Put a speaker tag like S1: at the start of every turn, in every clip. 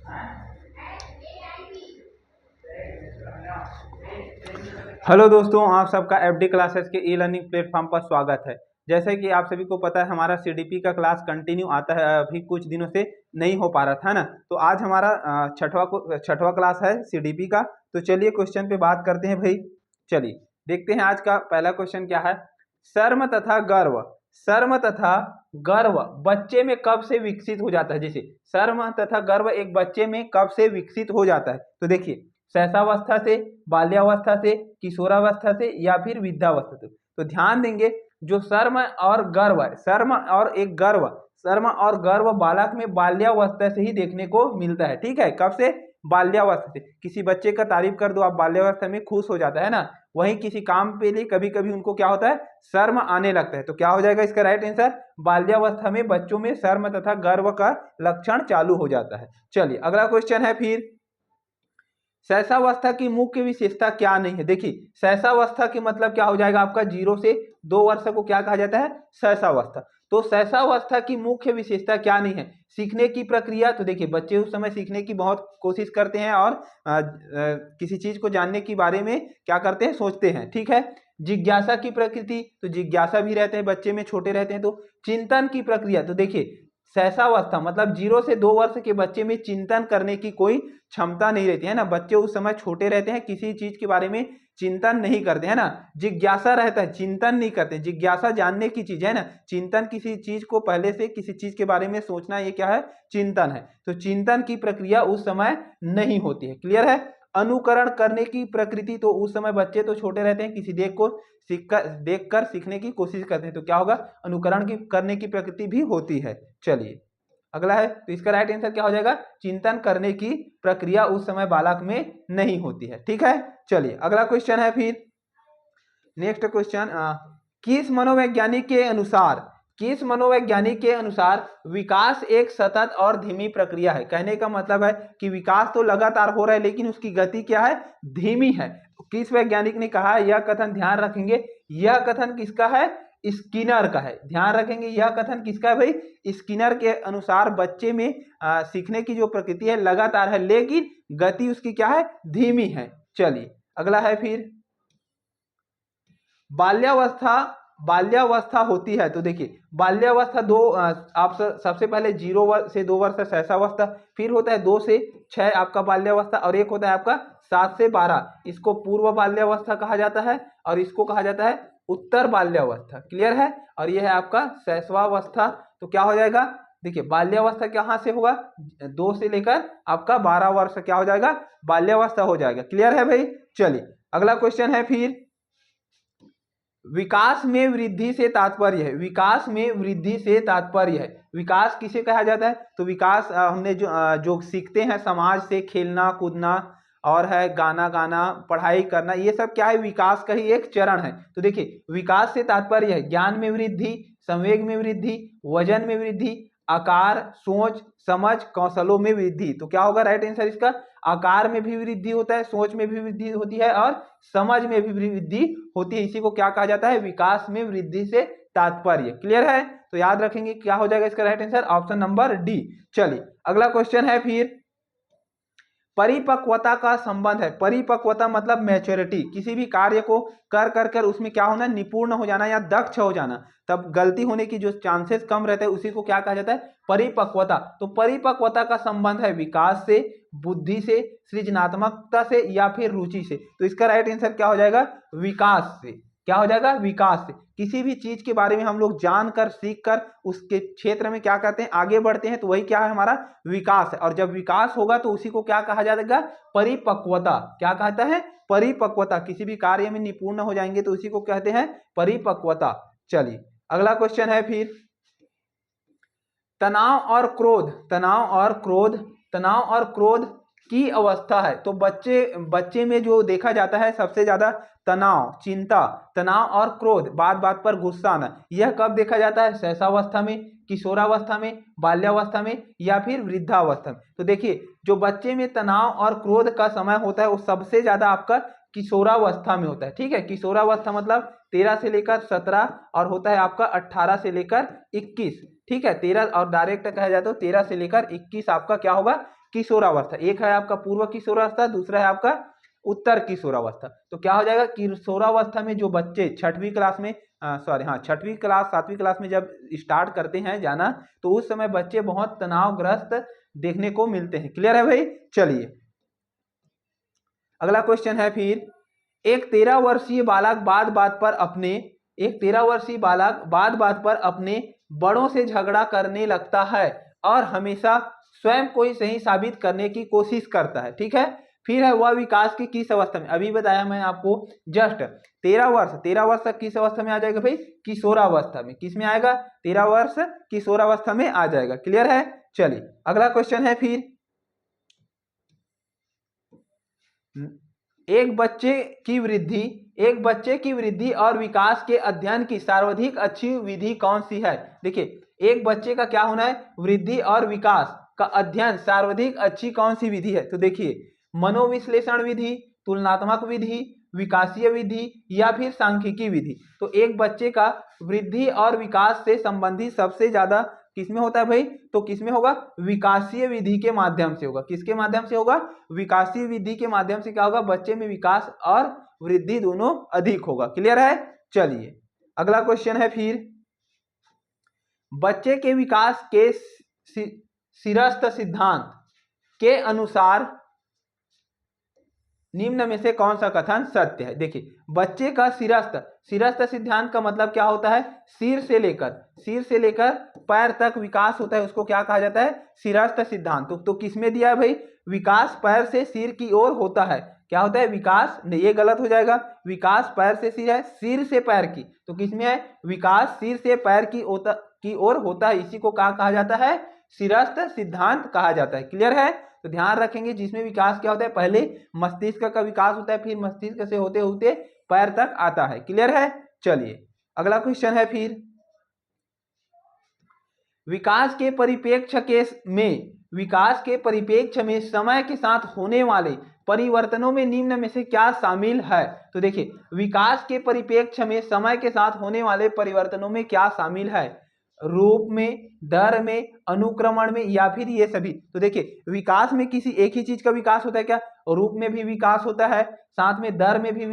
S1: Hello दोस्तों, आप सबका एफडी क्लासेस के ई लर्निंग प्लेटफॉर्म पर स्वागत है। जैसे कि आप सभी को पता है, हमारा सीडीपी का क्लास कंटिन्यू आता है, अभी कुछ दिनों से नहीं हो पा रहा था ना। तो आज हमारा छठवां क्लास है सीडीपी का। तो चलिए क्वेश्चन पे बात करते हैं भाई। चलिए देखते हैं आज का पहला क्वेश्चन क्या है। शर्म तथा गर्व, शर्म तथा गर्व बच्चे में कब से विकसित हो जाता है। जैसे शर्म तथा गर्व एक बच्चे में कब से विकसित हो जाता है, तो देखिए शैशवावस्था से, बाल्यावस्था से, किशोरावस्था से या फिर वृद्धावस्था से। तो ध्यान देंगे, जो शर्म और गर्व है, शर्म और गर्व बालक में बाल्यावस्था से ही देखने को मिलता है। ठीक है, कब से? बाल्यावस्था से। किसी बच्चे का तारीफ कर दो आप, बाल्यावस्था में खुश हो जाता है ना। वहीं किसी काम पे लिए कभी कभी उनको क्या होता है, शर्म आने लगता है। तो क्या हो जाएगा इसका राइट आंसर? बाल्यावस्था में बच्चों में शर्म तथा गर्व का लक्षण चालू हो जाता है। चलिए अगला क्वेश्चन है फिर, शैशवावस्था की मुख्य विशेषता क्या नहीं है। देखिए शैशवावस्था की मतलब क्या हो जाएगा आपका, 0 से 2 वर्ष को क्या कहा जाता है? शैशवावस्था। तो शैशवावस्था की मुख्य विशेषता क्या नहीं है? सीखने की प्रक्रिया। तो देखिए बच्चे उस समय सीखने की बहुत कोशिश करते हैं और किसी चीज को जानने के बारे में क्या करते हैं, सोचते हैं। ठीक है। जिज्ञासा की प्रकृति, तो जिज्ञासा भी रहते हैं बच्चे में, छोटे रहते हैं। तो चिंतन की प्रक्रिया, तो देखिए शैशवावस्था मतलब 0 से 2 वर्ष के बच्चे में चिंतन करने की कोई क्षमता नहीं रहती है ना। बच्चे उस समय छोटे रहते हैं, किसी चीज के बारे में चिंतन नहीं करते है ना। जिज्ञासा रहता है, चिंतन नहीं करते। जिज्ञासा जानने की चीज है ना, चिंतन किसी चीज को पहले से किसी चीज के बारे में सोचना, ये क्या है? चिंतन है। तो चिंतन की प्रक्रिया उस समय नहीं होती है। क्लियर है। अनुकरण करने की प्रकृति, तो उस समय बच्चे तो छोटे रहते हैं, किसी देख कर सीखने की कोशिश करते हैं। तो क्या होगा? अनुकरण की करने की प्रकृति भी होती है। चलिए अगला है, तो इसका राइट आंसर क्या हो जाएगा? चिंतन करने की प्रक्रिया उस समय बालक में नहीं होती है। ठीक है। चलिए अगला क्वेश्चन है फिर, नेक्स्ट क्वेश्चन, किस मनोवैज्ञानिक के अनुसार विकास एक सतत और धीमी प्रक्रिया है। कहने का मतलब है कि विकास तो लगातार हो रहा है, लेकिन उसकी गति क्या है? धीमी है। किस वैज्ञानिक ने कहा? यह कथन ध्यान रखेंगे, यह कथन किसका है? स्किनर का है। ध्यान रखेंगे, यह कथन किसका है भाई? स्किनर के अनुसार बच्चे में सीखने की जो प्रकृति है लगातार है, लेकिन गति उसकी क्या है? धीमी है। चलिए अगला है फिर, बाल्यावस्था होती है। तो देखिए बाल्यावस्था दो, आप सबसे पहले 0 से 2 वर्ष शैशवावस्था, फिर होता है 2 से 6 आपका बाल्यावस्था, और एक होता है आपका 7 से 12। इसको पूर्व बाल्यावस्था कहा जाता है और इसको कहा जाता है उत्तर बाल्यावस्था। क्लियर है। और यह है आपका शैशवावस्था। तो क्या हो जाएगा? देखिए बाल्यावस्था कहाँ से होगा? 2 से लेकर आपका 12 वर्ष क्या हो जाएगा? बाल्यावस्था हो जाएगा। क्लियर है भाई। चलिए अगला क्वेश्चन है फिर, विकास में वृद्धि से तात्पर्य है। विकास में वृद्धि से तात्पर्य है। विकास किसे कहा जाता है? तो विकास हमने जो सीखते हैं समाज से, खेलना कूदना और है गाना गाना, पढ़ाई करना, ये सब क्या है? विकास का ही एक चरण है। तो देखिए विकास से तात्पर्य है ज्ञान में वृद्धि, संवेग में वृद्धि, वजन में वृद्धि, आकार, सोच, समझ, कौशलों में वृद्धि। तो क्या होगा राइट आंसर इसका? आकार में भी वृद्धि होता है, सोच में भी वृद्धि होती है और समझ में भी वृद्धि होती है। इसी को क्या कहा जाता है? विकास में वृद्धि से तात्पर्य। क्लियर है। तो याद रखेंगे क्या हो जाएगा इसका right answer? Option number D. चलिए अगला क्वेश्चन है फिर, परिपक्वता का संबंध है। परिपक्वता मतलब मैच्योरिटी, किसी भी कार्य को कर उसमें क्या होना? निपुण हो जाना या दक्ष हो जाना, तब गलती होने की जो चांसेस कम रहते हैं उसी को क्या कहा जाता है? परिपक्वता। तो परिपक्वता का संबंध है विकास से, बुद्धि से, सृजनात्मकता से या फिर रुचि से। तो इसका राइट आंसर क्या हो जाएगा? विकास से। क्या हो जाएगा? विकास से। किसी भी चीज के बारे में हम लोग जानकर, सीखकर उसके क्षेत्र में क्या करते हैं? आगे बढ़ते हैं। तो वही क्या है? हमारा विकास है। और जब विकास होगा तो उसी को क्या कहा जाएगा? परिपक्वता। क्या कहता है? परिपक्वता। किसी भी कार्य में निपुण हो जाएंगे तो उसी को कहते हैं परिपक्वता। चलिए अगला क्वेश्चन है फिर, तनाव और क्रोध की अवस्था है। तो बच्चे में जो देखा जाता है सबसे ज्यादा तनाव, चिंता, तनाव और क्रोध, बात बात पर गुस्सा आना, यह कब देखा जाता है? शैशवावस्था में, किशोरावस्था में, बाल्यावस्था में या फिर वृद्धावस्था में। तो देखिए जो बच्चे में तनाव और क्रोध का समय होता है वो सबसे ज्यादा आपका किशोरावस्था में होता है। ठीक है। किशोरावस्था मतलब 13 से लेकर 17 और होता है आपका 18 से लेकर 21। ठीक है। 13 और डायरेक्ट कहा जाए तो 13 से लेकर 21 आपका क्या होगा? किशोरावस्था, एक है आपका पूर्व किशोरावस्था, दूसरा है आपका उत्तर किशोरावस्था। तो क्या हो जाएगा, किशोरावस्था में जो बच्चे छठवीं क्लास में छठवीं क्लास 7वीं क्लास में जब स्टार्ट करते हैं जाना, तो उस समय बच्चे बहुत तनावग्रस्त देखने को मिलते हैं। क्लियर है भाई। चलिए अगला क्वेश्चन है फिर, एक 13 वर्षीय बालक बात बात पर अपने बड़ों से झगड़ा करने लगता है और हमेशा स्वयं को ही सही साबित करने की कोशिश करता है। ठीक है, फिर है वह विकास की किस अवस्था में, अभी बताया मैं आपको जस्ट 13 वर्ष तक किस अवस्था में आ जाएगा भाई, किशोरावस्था में। किस में आएगा, 13 वर्ष किशोरावस्था में आ जाएगा। क्लियर है। चलिए अगला क्वेश्चन है फिर, एक बच्चे की वृद्धि और विकास के अध्ययन की सर्वाधिक अच्छी विधि कौन सी है। देखिए एक बच्चे का क्या होना है, वृद्धि और विकास का अध्ययन सर्वाधिक अच्छी कौन सी विधि है। तो देखिए मनोविश्लेषण विधि, तुलनात्मक विधि, विकासीय विधि या फिर सांख्यिकी विधि। तो एक बच्चे का वृद्धि और विकास से संबंधित सबसे ज्यादा किसमें होता है भाई, तो किसमें होगा, विकासीय विधि के माध्यम से होगा। किसके माध्यम से होगा, विकासीय विधि के माध्यम से क्या होगा, बच्चे में विकास और वृद्धि दोनों अधिक होगा। क्लियर है। चलिए अगला क्वेश्चन है फिर, बच्चे के विकास के सिरस्थ सिद्धांत के अनुसार निम्न में से कौन सा कथन सत्य है। देखिए बच्चे का सिरस्थ सिद्धांत का मतलब क्या होता है, सिर से लेकर पैर तक विकास होता है, उसको क्या कहा जाता है, सिरस्थ सिद्धांत। तो किसमें दिया है भाई, विकास पैर से सिर की ओर होता है। क्या होता है, विकास, नहीं ये गलत हो जाएगा, विकास पैर से सिर है, सिर से पैर की, तो किसमें है, विकास सिर से पैर की ओर होता है। इसी को क्या कहा जाता है, सिरस्थ सिद्धांत कहा जाता है। क्लियर है। तो ध्यान रखेंगे जिसमें विकास क्या होता है, पहले मस्तिष्क का विकास होता है, फिर मस्तिष्क से होते होते पैर तक आता है। क्लियर है। चलिए अगला क्वेश्चन है फिर, विकास के परिप्रेक्ष्य में समय के साथ होने वाले परिवर्तनों में निम्न में से क्या शामिल है। तो देखिए विकास के परिप्रेक्ष्य में समय के साथ होने वाले परिवर्तनों में क्या शामिल है, रूप में, दर में, अनुक्रमण में या फिर ये सभी। तो देखिए विकास में किसी एक ही चीज का विकास होता है क्या, रूप में भी विकास होता है, साथ में दर में भी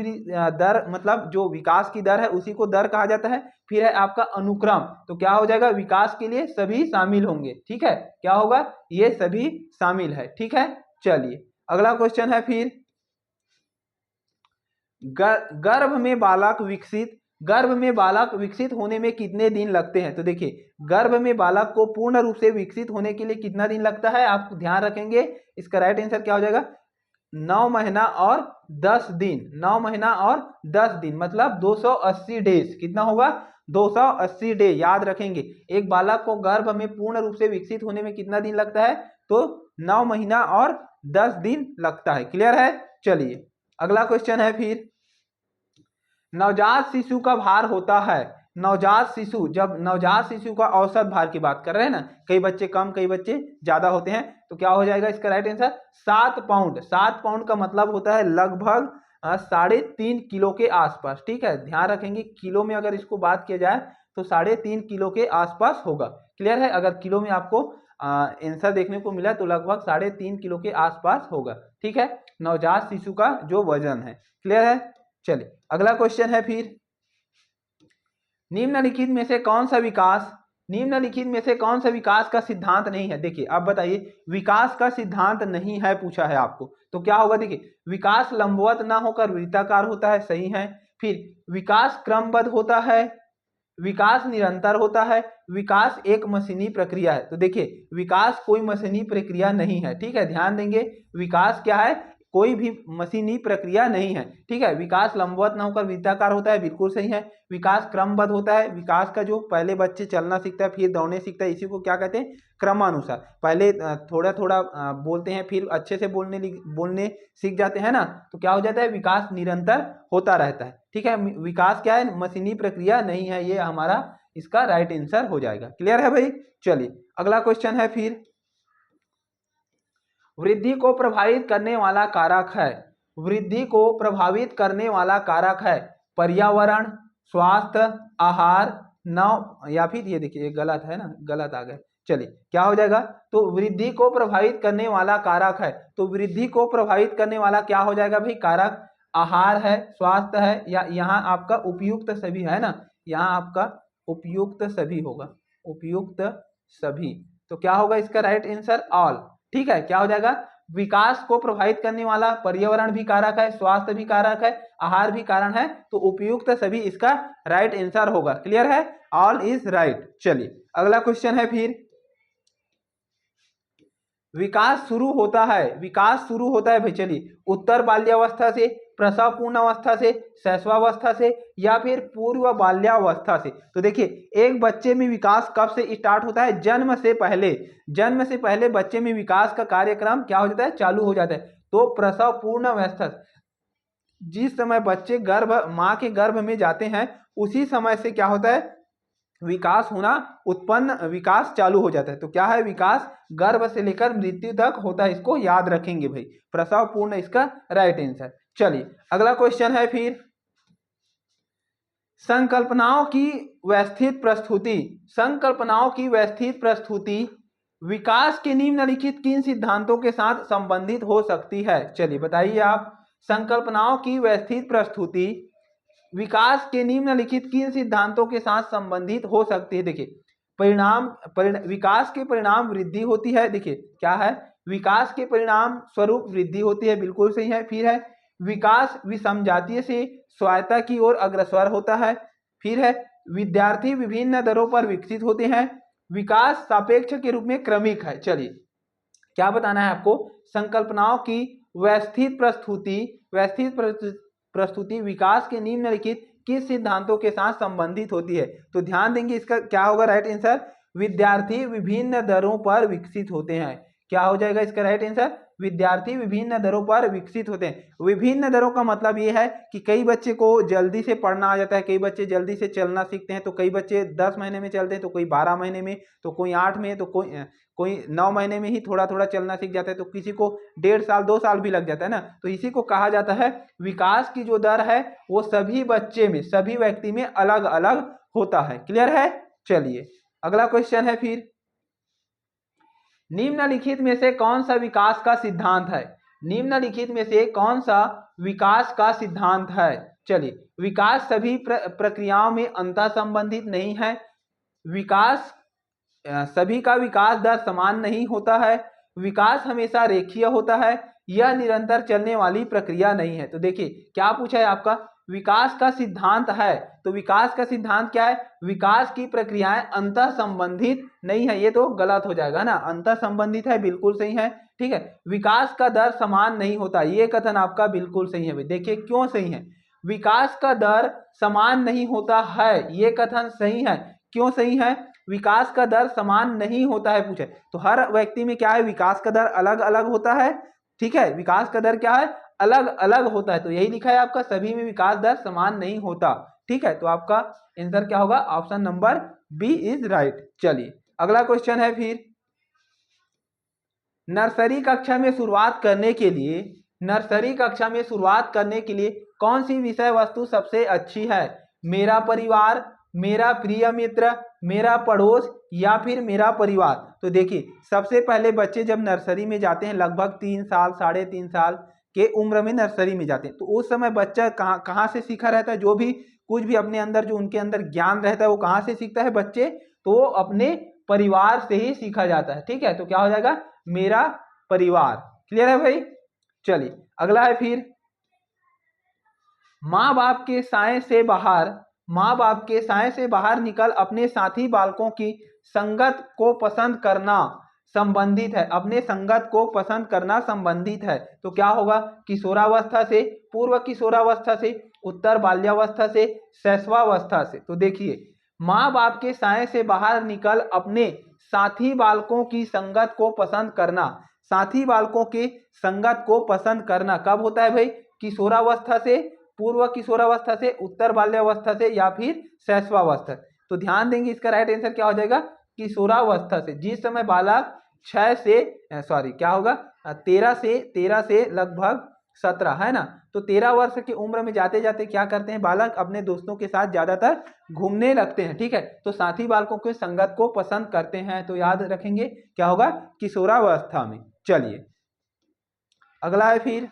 S1: दर मतलब जो विकास की दर है उसी को दर कहा जाता है। फिर है आपका अनुक्रम, तो क्या हो जाएगा, विकास के लिए सभी शामिल होंगे। ठीक है, क्या होगा, ये सभी शामिल है। ठीक है। चलिए अगला क्वेश्चन है फिर, गर्भ में बालक विकसित होने में कितने दिन लगते हैं। तो देखिए गर्भ में बालक को पूर्ण रूप से विकसित होने के लिए कितना दिन लगता है, आप ध्यान रखेंगे। इसका राइट आंसर क्या हो जाएगा, 9 महीना और 10 दिन। 9 महीना और 10 दिन मतलब 280 डेज। कितना होगा, 280 डे। याद रखेंगे एक बालक को गर्भ में पूर्ण रूप से विकसित होने में कितना दिन लगता है, तो 9 महीना और 10 दिन लगता है। क्लियर है। चलिए अगला क्वेश्चन है फिर, नवजात शिशु का भार होता है, नवजात शिशु का औसत भार की बात कर रहे हैं ना, कई बच्चे कम कई बच्चे ज्यादा होते हैं, तो क्या हो जाएगा इसका राइट आंसर 7 पाउंड। 7 पाउंड का मतलब होता है लगभग 3.5 किलो के आसपास। ठीक है, ध्यान रखेंगे किलो में अगर इसको बात किया जाए तो 3.5 किलो के आसपास होगा। क्लियर है, अगर किलो में आपको आंसर देखने को मिला तो लगभग 3.5 किलो के आसपास होगा। ठीक है, नवजात शिशु का जो वजन है। क्लियर है। चलिए अगला क्वेश्चन है फिर, निम्नलिखित में से कौन सा विकास का सिद्धांत नहीं है। देखिए आप बताइए, विकास का सिद्धांत नहीं है पूछा है आपको, तो क्या होगा, देखिए विकास लंबवत ना होकर वृत्ताकार होता है, सही है। फिर विकास क्रमबद्ध होता है, विकास निरंतर होता है, विकास एक मशीनी प्रक्रिया है। तो देखिए विकास कोई मशीनी प्रक्रिया नहीं है। ठीक है, ध्यान देंगे, विकास क्या है, कोई भी मशीनी प्रक्रिया नहीं है। ठीक है, विकास लंबवत ना होकर वृत्ताकार होता है, बिल्कुल सही है। विकास क्रमबद्ध होता है, विकास का जो पहले बच्चे चलना सीखता है फिर दौड़ने सीखता है, इसी को क्या कहते हैं, क्रमानुसार। पहले थोड़ा थोड़ा बोलते हैं फिर अच्छे से बोलने सीख जाते हैं ना, तो क्या हो जाता है, विकास निरंतर होता रहता है। ठीक है, विकास क्या है, मशीनी प्रक्रिया नहीं है, ये हमारा इसका राइट आंसर हो जाएगा। क्लियर है भाई। चलिए अगला क्वेश्चन है फिर, वृद्धि को प्रभावित करने वाला कारक है पर्यावरण, स्वास्थ्य, आहार, नव, या फिर ये देखिए गलत है ना, गलत आ गया, चलिए क्या हो जाएगा, तो वृद्धि को प्रभावित करने वाला कारक है, तो वृद्धि को प्रभावित करने वाला क्या हो जाएगा भाई कारक, आहार है, स्वास्थ्य है, या यहाँ आपका उपयुक्त सभी है ना, यहाँ आपका उपयुक्त सभी होगा, उपयुक्त सभी। तो क्या होगा इसका राइट आंसर ऑल। ठीक है, क्या हो जाएगा, विकास को प्रभावित करने वाला पर्यावरण भी कारक है, स्वास्थ्य भी कारक है, आहार भी कारण है, तो उपयुक्त सभी इसका राइट आंसर होगा। क्लियर है, ऑल इज राइट। चलिए अगला क्वेश्चन है फिर, विकास शुरू होता है, विकास शुरू होता है भाई, चलिए उत्तर बाल्यावस्था से, प्रसव पूर्ण अवस्था से, शैशवावस्था से, या फिर पूर्व बाल्यावस्था से। तो देखिए एक बच्चे में विकास कब से स्टार्ट होता है, जन्म से पहले, जन्म से पहले बच्चे में विकास का कार्यक्रम क्या हो जाता है, चालू हो जाता है। तो प्रसव पूर्ण अवस्था, जिस समय बच्चे गर्भ, माँ के गर्भ में जाते हैं उसी समय से क्या होता है, विकास होना उत्पन्न, विकास चालू हो जाता है। तो क्या है, विकास गर्भ से लेकर मृत्यु तक होता है, इसको याद रखेंगे भाई, प्रसव पूर्ण इसका राइट आंसर। चलिए अगला क्वेश्चन है फिर, संकल्पनाओं की व्यवस्थित प्रस्तुति, संकल्पनाओं की व्यवस्थित प्रस्तुति विकास के निम्नलिखित किन सिद्धांतों के साथ संबंधित हो सकती है। चलिए बताइए आप, संकल्पनाओं की व्यवस्थित प्रस्तुति विकास के निम्नलिखित किन सिद्धांतों के साथ संबंधित हो सकती है। देखिए विकास के परिणाम वृद्धि होती है, देखिए क्या है, विकास के परिणाम स्वरूप वृद्धि होती है, बिल्कुल सही है। फिर है विकास विषमजातीय से स्वायत्ता की ओर अग्रसर होता है। फिर है विद्यार्थी विभिन्न दरों पर विकसित होते हैं, विकास सापेक्ष के रूप में क्रमिक है। चलिए क्या बताना है आपको, संकल्पनाओं की व्यवस्थित प्रस्तुति, व्यवस्थित प्रस्तुति विकास के निम्नलिखित किस सिद्धांतों के साथ संबंधित होती है। तो ध्यान देंगे इसका क्या होगा राइट आंसर, विद्यार्थी विभिन्न दरों पर विकसित होते हैं। क्या हो जाएगा इसका राइट आंसर, विद्यार्थी विभिन्न दरों पर विकसित होते हैं। विभिन्न दरों का मतलब ये है कि कई बच्चे को जल्दी से पढ़ना आ जाता है, कई बच्चे जल्दी से चलना सीखते हैं, तो कई बच्चे 10 महीने में चलते हैं, तो कोई 12 महीने में, तो कोई 8 में, तो कोई 9 महीने में ही थोड़ा थोड़ा चलना सीख जाता है, तो किसी को 1.5 साल 2 साल भी लग जाता है ना। तो इसी को कहा जाता है विकास की जो दर है वो सभी बच्चे में, सभी व्यक्ति में अलग अलग होता है। क्लियर है। चलिए अगला क्वेश्चन है फिर, निम्नलिखित में से कौन सा विकास का सिद्धांत है, निम्नलिखित में से कौन सा विकास का सिद्धांत है। चलिए विकास सभी प्रक्रियाओं में अंतर संबंधित नहीं है, विकास सभी का विकास दर समान नहीं होता है, विकास हमेशा रेखीय होता है, यह निरंतर चलने वाली प्रक्रिया नहीं है। तो देखिए क्या पूछा है आपका, विकास का सिद्धांत है, तो विकास का सिद्धांत क्या है, विकास की प्रक्रियाएं अंतर संबंधित नहीं है, ये तो गलत हो जाएगा ना, अंतर संबंधित है, बिल्कुल सही है। ठीक है, विकास का दर समान नहीं होता, ये कथन आपका बिल्कुल सही है। देखिए क्यों सही है, विकास का दर समान नहीं होता है, ये कथन सही है। क्यों सही है, विकास का दर समान नहीं होता है पूछे, तो हर व्यक्ति में क्या है, विकास का दर अलग अलग होता है। ठीक है, विकास का दर क्या है, अलग अलग होता है, तो यही लिखा है आपका, सभी में विकास दर समान नहीं होता। ठीक है, तो आपका आंसर क्या होगा, option number B is right. चलिए अगला क्वेश्चन है फिर, नर्सरी कक्षा में शुरुआत करने के लिए, नर्सरी कक्षा में शुरुआत करने के लिए कौन सी विषय वस्तु सबसे अच्छी है, मेरा परिवार, मेरा प्रिय मित्र, मेरा पड़ोस, या फिर मेरा परिवार। तो देखिए सबसे पहले बच्चे जब नर्सरी में जाते हैं, लगभग 3 साल 3.5 साल के उम्र में नर्सरी में जाते हैं, तो उस समय बच्चा कहाँ से सीखा रहता है, जो भी कुछ भी अपने अंदर, जो उनके अंदर ज्ञान रहता है वो कहाँ से सीखता है बच्चे, तो अपने परिवार से ही सीखा जाता है। ठीक है, तो क्या हो जाएगा, मेरा परिवार। क्लियर है भाई। चलिए अगला है फिर, माँ बाप के साए से बाहर, माँ बाप के साए से बाहर निकल अपने साथी बालकों की संगत को पसंद करना संबंधित है, अपने संगत को पसंद करना संबंधित है। तो क्या होगा, किशोरावस्था से, पूर्व किशोरावस्था से, उत्तर बाल्यावस्था से, शैशवावस्था से। तो देखिए माँ बाप के साए से बाहर निकल अपने साथी बालकों की संगत को पसंद करना, साथी बालकों के संगत को पसंद करना कब होता है भाई, किशोरावस्था से, पूर्व किशोरावस्था से, उत्तर बाल्यावस्था से, या फिर शैशवावस्था। तो ध्यान देंगे इसका राइट आंसर क्या हो जाएगा, किशोरावस्था से, जिस समय बालक 6 से क्या होगा 13 से लगभग 17 है ना। तो 13 वर्ष की उम्र में जाते जाते क्या करते हैं बालक, अपने दोस्तों के साथ ज्यादातर घूमने लगते हैं। ठीक है, तो साथी बालकों के संगत को पसंद करते हैं। तो याद रखेंगे क्या होगा, किशोरावस्था में। चलिए अगला है फिर,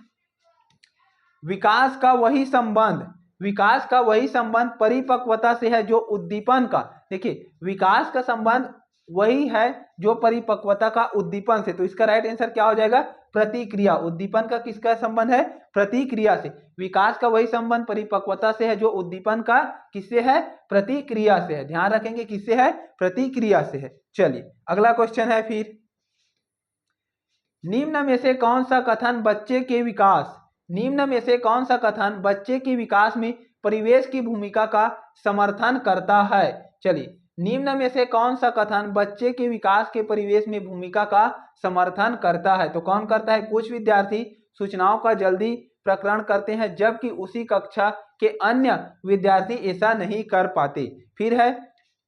S1: विकास का वही संबंध, विकास का वही संबंध परिपक्वता से है जो उद्दीपन का, देखिए विकास का संबंध वही है जो परिपक्वता का उद्दीपन से। तो इसका राइट आंसर क्या हो जाएगा, प्रतिक्रिया। उद्दीपन का किसका संबंध है, प्रतिक्रिया से। विकास का वही संबंध परिपक्वता से है जो उद्दीपन का किससे है, प्रतिक्रिया से है। ध्यान रखेंगे किससे है, प्रतिक्रिया से है। चलिए अगला क्वेश्चन है फिर, निम्न में से कौन सा कथन बच्चे के विकास, निम्न में से कौन सा कथन बच्चे के विकास में परिवेश की भूमिका का समर्थन करता है। चलिए निम्न में से कौन सा कथन बच्चे के विकास के परिवेश में भूमिका का समर्थन करता है। तो कौन करता है, कुछ विद्यार्थी सूचनाओं का जल्दी प्रकरण करते हैं जबकि उसी कक्षा के अन्य विद्यार्थी ऐसा नहीं कर पाते। फिर है,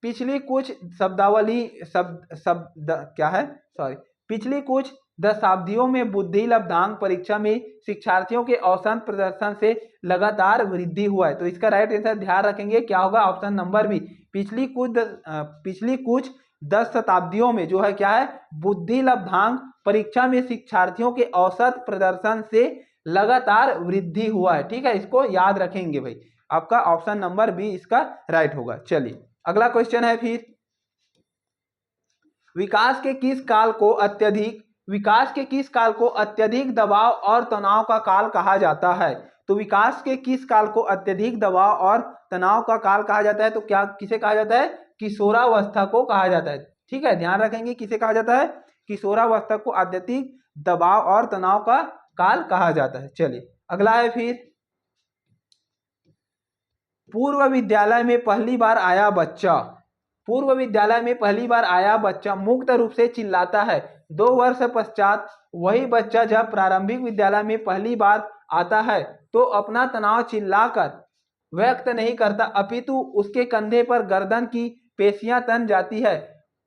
S1: पिछली कुछ शब्दावली शब्द क्या है, सॉरी, पिछली कुछ दशाब्दियों में बुद्धि लब्धांक परीक्षा में शिक्षार्थियों के औसत प्रदर्शन से लगातार वृद्धि हुआ है। तो इसका राइट आंसर ध्यान रखेंगे क्या होगा, ऑप्शन नंबर बी। पिछली कुछ 10 शताब्दियों में जो है क्या है, बुद्धि लब्धांक परीक्षा में शिक्षार्थियों के औसत प्रदर्शन से लगातार वृद्धि हुआ है। ठीक है, इसको याद रखेंगे भाई, आपका ऑप्शन नंबर बी इसका राइट होगा। चलिए अगला क्वेश्चन है फिर, विकास के किस काल को अत्यधिक, विकास के किस काल को अत्यधिक दबाव और तनाव का काल कहा जाता है। तो विकास के किस काल को अत्यधिक दबाव और तनाव का काल कहा जाता है। तो क्या किसे कहा जाता है, किशोरावस्था को कहा जाता है। ठीक है, ध्यान रखेंगे किसे कहा जाता है, किशोरावस्था को अत्यधिक दबाव और तनाव का काल कहा जाता है। चलिए अगला है फिर, पूर्व विद्यालय में पहली बार आया बच्चा, पूर्व विद्यालय में पहली बार आया बच्चा मुक्त रूप से चिल्लाता है। 2 वर्ष पश्चात वही बच्चा जब प्रारंभिक विद्यालय में पहली बार आता है तो अपना तनाव चिल्लाकर व्यक्त नहीं करता, अपितु उसके कंधे पर गर्दन की पेशियां तन जाती है।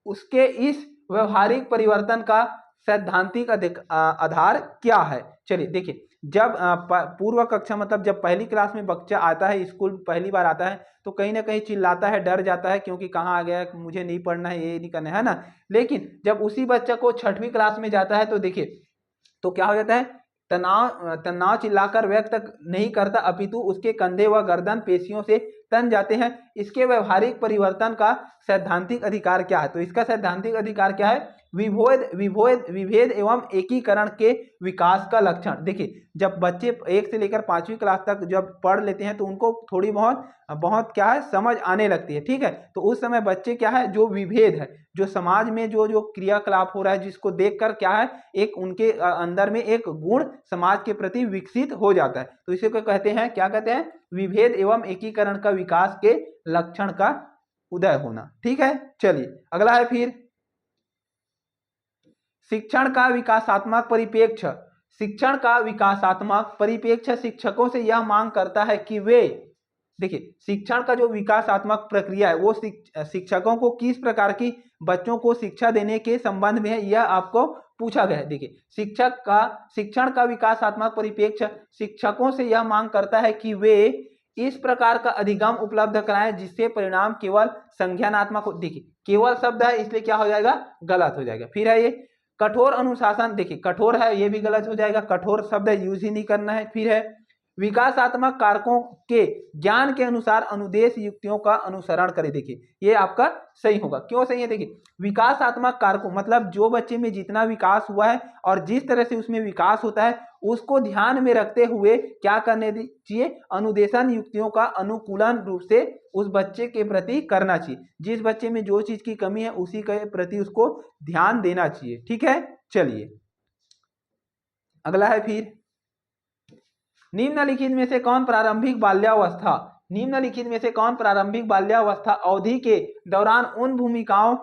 S1: उसके इस व्यवहारिक परिवर्तन का सैद्धांतिक आधार क्या है। चलिए देखिए, जब पूर्व कक्षा मतलब जब पहली क्लास में बच्चा आता है, स्कूल पहली बार आता है, तो कहीं ना कहीं चिल्लाता है, डर जाता है, क्योंकि कहाँ आ गया, मुझे नहीं पढ़ना है, ये नहीं करना है ना। लेकिन जब उसी बच्चा को 6वीं क्लास में जाता है तो देखिए तो क्या हो जाता है, तनाव चिल्लाकर व्यक्त नहीं करता, अपितु उसके कंधे व गर्दन पेशियों से तन जाते हैं। इसके व्यवहारिक परिवर्तन का सैद्धांतिक अधिकार क्या है। तो इसका सैद्धांतिक अधिकार क्या है, विभेद एवं एकीकरण के विकास का लक्षण। देखिए जब बच्चे 1 से लेकर 5वीं क्लास तक जब पढ़ लेते हैं तो उनको थोड़ी बहुत क्या है समझ आने लगती है। ठीक है, तो उस समय बच्चे क्या है, जो विभेद है, जो समाज में जो क्रियाकलाप हो रहा है, जिसको देखकर क्या है, एक उनके अंदर में एक गुण समाज के प्रति विकसित हो जाता है। तो इसे को कहते हैं, क्या कहते हैं, विभेद एवं एकीकरण का विकास के लक्षण का उदय होना। ठीक है, चलिए अगला है फिर, शिक्षण का विकासात्मक परिप्रेक्ष्य, शिक्षण का विकासात्मक परिप्रेक्ष्य शिक्षकों से यह मांग करता है कि वे, देखिए शिक्षण का जो विकासात्मक प्रक्रिया है वो शिक्षकों को किस प्रकार की बच्चों को शिक्षा देने के संबंध में है, यह आपको पूछा गया है। देखिए शिक्षण का विकासात्मक परिप्रेक्ष्य शिक्षकों से यह मांग करता है कि वे इस प्रकार का अधिगम उपलब्ध कराएं जिससे परिणाम केवल संज्ञानात्मक हो। देखिए केवल शब्द है इसलिए क्या हो जाएगा, गलत हो जाएगा। फिर है ये कठोर अनुशासन, देखिए कठोर है ये भी गलत हो जाएगा, कठोर शब्द यूज ही नहीं करना है। फिर है विकासात्मक कारकों के ज्ञान के अनुसार अनुदेश युक्तियों का अनुसरण करें। देखिए ये आपका सही होगा। क्यों सही है, देखिए विकासात्मक कारकों मतलब जो बच्चे में जितना विकास हुआ है और जिस तरह से उसमें विकास होता है उसको ध्यान में रखते हुए क्या करने चाहिए, अनुदेशन युक्तियों का अनुकूलन रूप से उस बच्चे के प्रति करना चाहिए। जिस बच्चे में जो चीज की कमी है उसी के प्रति उसको ध्यान देना चाहिए। ठीक है, चलिए अगला है फिर, निम्नलिखित में से कौन प्रारंभिक बाल्यावस्था, निम्नलिखित में से कौन प्रारंभिक बाल्यावस्था अवधि के दौरान उन भूमिकाओं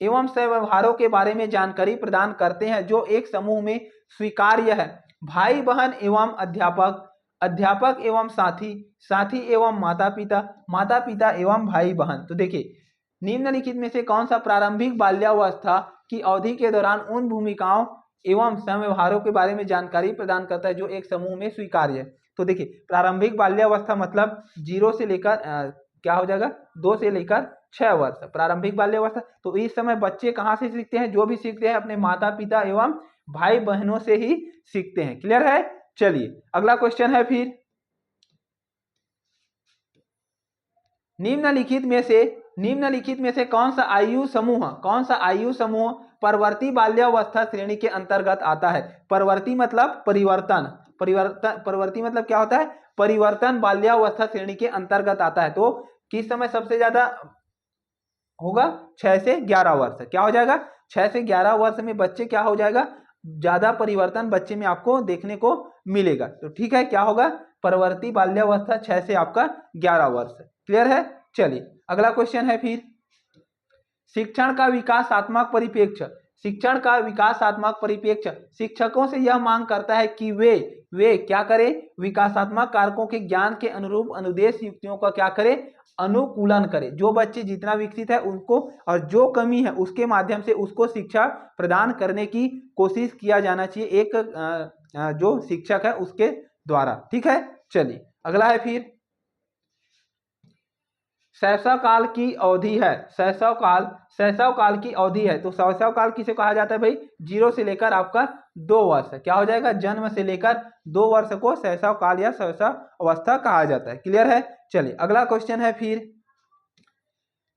S1: एवं व्यवहारों के बारे में जानकारी प्रदान करते हैं जो एक समूह में स्वीकार्य है। भाई बहन एवं अध्यापक, अध्यापक एवं साथी, साथी एवं माता पिता, माता पिता एवं भाई बहन। तो देखिए निम्नलिखित में से कौन सा प्रारंभिक बाल्यावस्था की अवधि के दौरान उन भूमिकाओं एवं समव्यवहारों के बारे में जानकारी प्रदान करता है जो एक समूह में स्वीकार्य है। तो देखिए प्रारंभिक बाल्यावस्था मतलब 0 से लेकर क्या हो जाएगा 2 से लेकर 6 वर्ष प्रारंभिक बाल्यावस्था। तो इस समय बच्चे कहाँ से सीखते हैं, जो भी सीखते हैं अपने माता पिता एवं भाई बहनों से ही सीखते हैं। क्लियर है। चलिए अगला क्वेश्चन है फिर, निम्नलिखित में से कौन सा आयु समूह परवर्ती बाल्यावस्था श्रेणी के अंतर्गत आता है। परवर्ती मतलब परिवर्ती मतलब क्या होता है, परिवर्तन बाल्यावस्था श्रेणी के अंतर्गत आता है। तो किस समय सबसे ज्यादा होगा, 6 से 11 वर्ष। क्या हो जाएगा 6 से 11 वर्ष में बच्चे क्या हो जाएगा, ज्यादा परिवर्तन बच्चे में आपको देखने को मिलेगा। तो ठीक है, क्या होगा परवर्ती बाल्यावस्था 6 से आपका 11 वर्ष। क्लियर है। चलिए अगला क्वेश्चन है फिर, शिक्षण का विकासात्मक परिप्रेक्ष्य शिक्षकों से यह मांग करता है कि वे क्या करें, विकासात्मक कारकों के ज्ञान के अनुरूप अनुदेश युक्तियों का क्या करें, अनुकूलन करें। जो बच्चे जितना विकसित है उनको और जो कमी है उसके माध्यम से उसको शिक्षा प्रदान करने की कोशिश किया जाना चाहिए एक जो शिक्षक है उसके द्वारा। ठीक है। चलिए अगला है फिर, शैशव काल की अवधि है। शैशव काल की अवधि है। तो शैशव काल किसे कहा जाता है भाई, 0 से लेकर आपका 2 वर्ष। क्या हो जाएगा, जन्म से लेकर 2 वर्ष को शैशव काल या शैशव अवस्था कहा जाता है। क्लियर है। चलिए अगला क्वेश्चन है फिर,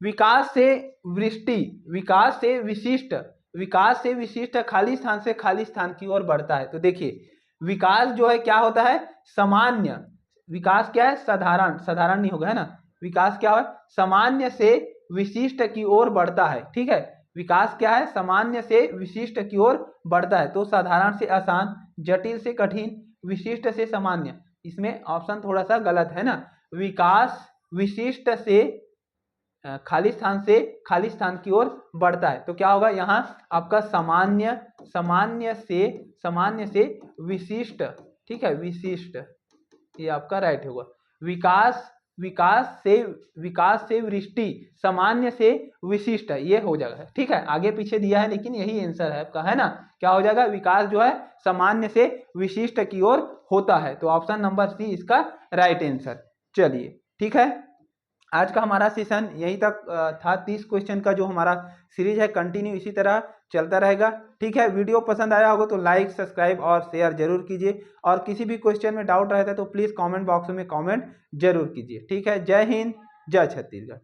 S1: विकास से विशिष्ट खाली स्थान से खाली स्थान की ओर बढ़ता है। तो देखिए विकास जो है क्या होता है, सामान्य विकास क्या है, साधारण नहीं होगा है ना, विकास क्या है सामान्य से विशिष्ट की ओर बढ़ता है। ठीक है, विकास क्या है, सामान्य से विशिष्ट की ओर बढ़ता है। तो साधारण से आसान, जटिल से कठिन, विशिष्ट से सामान्य, इसमें ऑप्शन थोड़ा सा गलत है ना। विकास विशिष्ट से खाली स्थान की ओर बढ़ता है। तो क्या होगा यहाँ आपका सामान्य से विशिष्ट। ठीक है, विशिष्ट ये आपका राइट होगा। विकास से वृष्टि, सामान्य से विशिष्ट, ये हो जाएगा। ठीक है, आगे पीछे दिया है लेकिन यही आंसर है आपका, है ना। क्या हो जाएगा, विकास जो है सामान्य से विशिष्ट की ओर होता है। तो ऑप्शन नंबर सी इसका राइट आंसर। चलिए ठीक है, आज का हमारा सेशन यहीं तक था। 30 क्वेश्चन का जो हमारा सीरीज है कंटिन्यू इसी तरह चलता रहेगा। ठीक है, वीडियो पसंद आया होगा तो लाइक सब्सक्राइब और शेयर जरूर कीजिए, और किसी भी क्वेश्चन में डाउट रहता है तो प्लीज़ कमेंट बॉक्स में कमेंट जरूर कीजिए। ठीक है, जय हिंद जय छत्तीसगढ़।